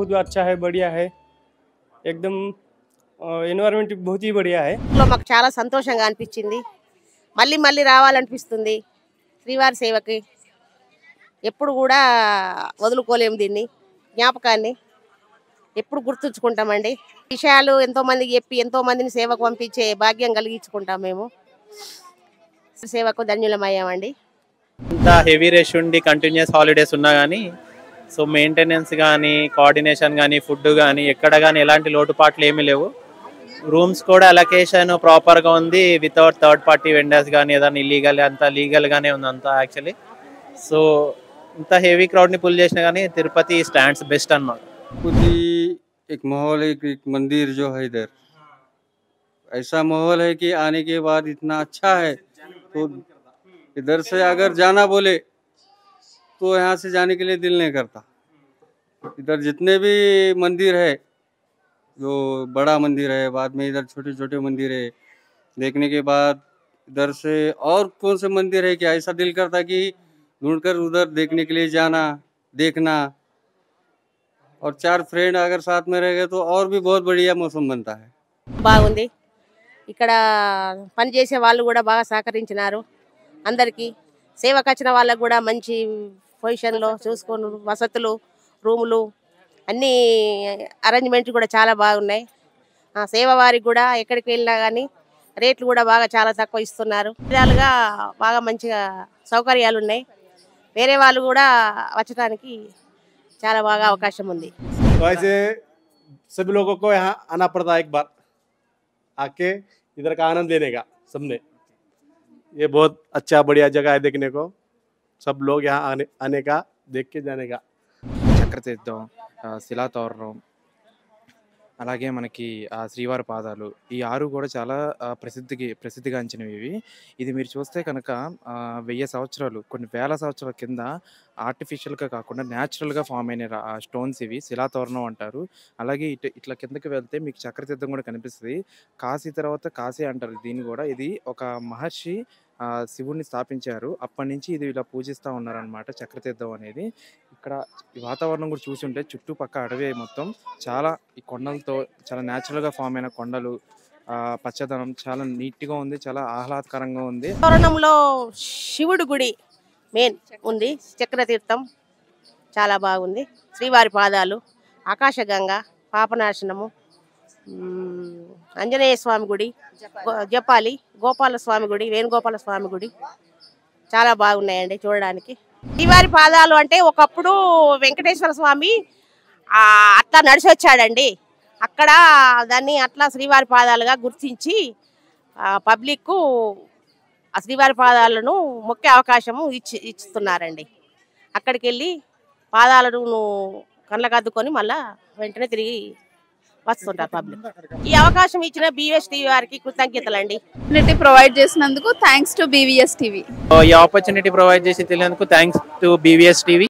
बहुत अच्छा है, बढ़िया है एकदम। ఎన్విరాన్మెంట్ बहुत ही बढ़िया है। మాకు చాలా సంతోషంగా అనిపించింది, మళ్ళీ మళ్ళీ రావాలనిపిస్తుంది శ్రీవారి సేవకి. ఎప్పుడు కూడా వదులుకోలేము దీన్ని, జ్ఞాపకాన్ని ఎప్పుడు గుర్తుంచుకుంటామండి. విషయాలు ఎంతో మందికి చెప్పి ఎంతో మందిని సేవకు పంపించే భాగ్యం కలిగించుకుంటాం మేము. సేవకు ధన్యులమయ్యామండి. ఇంత హెవీ రష్ ఉండి కంటిన్యూస్ హాలిడేస్ ఉన్నా కానీ సో మెయింటెనెన్స్ కానీ కోఆర్డినేషన్ కానీ ఫుడ్ కానీ ఎక్కడ కానీ ఎలాంటి లోటుపాట్లు ఏమీ లేవు. రూమ్స్ కూడా అలొకేషన్ ప్రాపర్గా ఉంది, వితౌట్ థర్డ్ పార్టీ వెండర్స్ కానీ ఏదైనా ఇల్లీగల్ అంతా లీగల్గానే ఉంది అంతా యాక్చువల్లీ. సో ఇంత హెవీ క్రౌడ్ని పుల్ చేసినా కానీ తిరుపతి స్టాండ్స్ బెస్ట్ అన్నమాట. खुद ही एक माहौल है, एक मंदिर जो है इधर ऐसा माहौल है कि आने के बाद इतना अच्छा है, तो इधर से अगर जाना बोले तो यहाँ से जाने के लिए दिल नहीं करता. इधर जितने भी मंदिर है, जो बड़ा मंदिर है, बाद में इधर छोटे छोटे मंदिर है, देखने के बाद इधर से और कौन से मंदिर है कि ऐसा दिल करता कि ढूंढकर उधर देखने के लिए जाना, देखना. और 4 फ्रेंड अगर साथ में रह गए तो और भी बहुत बढ़िया मौसम बनता है. బాగుంది. ఇక్కడ పనిచేసే వాళ్ళు కూడా బాగా సహకరించినారు. అందరికీ సేవకు వచ్చిన వాళ్ళకు కూడా మంచి పొజిషన్లో చూసుకొని వసతులు, రూములు అన్నీ అరేంజ్మెంట్లు కూడా చాలా బాగున్నాయి. సేవ వారికి కూడా ఎక్కడికి వెళ్ళినా కానీ రేట్లు కూడా బాగా చాలా తక్కువ ఇస్తున్నారు. విధాలుగా బాగా మంచిగా సౌకర్యాలు ఉన్నాయి. వేరే వాళ్ళు కూడా వచ్చడానికి చాలా బాగా అవకాశం ఉంది. तो ऐसे सभी लोगों को यहाँ आना पड़ता है, एक बार आके इधर का आनंद लेने का सबने. ये बहुत अच्छा बढ़िया जगह है देखने को, सब लोग यहाँ आने का देख के जाने का. చక్రతీర్థం, శిలాతోరణం, అలాగే మనకి శ్రీవారి పాదాలు, ఈ 6 కూడా చాలా ప్రసిద్ధిగాంచినవి ఇవి. ఇది మీరు చూస్తే కనుక 1000 సంవత్సరాలు, కొన్ని వేల సంవత్సరాల కింద ఆర్టిఫిషియల్గా కాకుండా న్యాచురల్గా ఫామ్ అయిన స్టోన్స్ ఇవి శిలాతోరణం అంటారు. అలాగే ఇట్లా కిందకి వెళ్తే మీకు చక్రతీర్థం కూడా కనిపిస్తుంది. కాశీ తర్వాత కాశీ అంటారు దీన్ని కూడా. ఇది ఒక మహర్షి శివుడిని స్థాపించారు, అప్పటి నుంచి ఇది ఇలా పూజిస్తూ ఉన్నారనమాట చక్రతీర్థం అనేది. ఇక్కడ ఈ వాతావరణం కూడా చూసుంటే చుట్టుపక్క అడవి మొత్తం చాలా ఈ కొండలతో చాలా న్యాచురల్గా ఫామ్ అయిన కొండలు, పచ్చదనం చాలా నీట్గా ఉంది, చాలా ఆహ్లాదకరంగా ఉంది. తోరణంలో శివుడి గుడి మెయిన్ ఉంది, చక్రతీర్థం చాలా బాగుంది. శ్రీవారి పాదాలు, ఆకాశగంగ, పాపనాశనము, ఆంజనేయ స్వామి గుడి, జపాలి గోపాల స్వామి గుడి, వేణుగోపాల స్వామి గుడి చాలా బాగున్నాయండి చూడడానికి. శ్రీవారి పాదాలు అంటే ఒకప్పుడు వెంకటేశ్వర స్వామి అట్లా నడిచి వచ్చాడండి. అక్కడ దాన్ని అట్లా శ్రీవారి పాదాలుగా గుర్తించి పబ్లిక్ ఆ శ్రీవారి పాదాలను మొక్కే అవకాశము ఇస్తున్నారండి. అక్కడికి వెళ్ళి పాదాలను కళ్ళకద్దుకొని మళ్ళా వెంటనే తిరిగి వస్తుంటారు పబ్లిక్. ఈ అవకాశం ఇచ్చిన బీవీఎస్ టీవీ వారికి కృతజ్ఞతలండి. ప్రొవైడ్ చేసినందుకు థ్యాంక్స్ టు బీవీఎస్ టీవీ. ఈ ఆపర్చునిటీ ప్రొవైడ్ చేసి తెలియనందుకు థ్యాంక్స్ టు బీవీఎస్ టీవీ.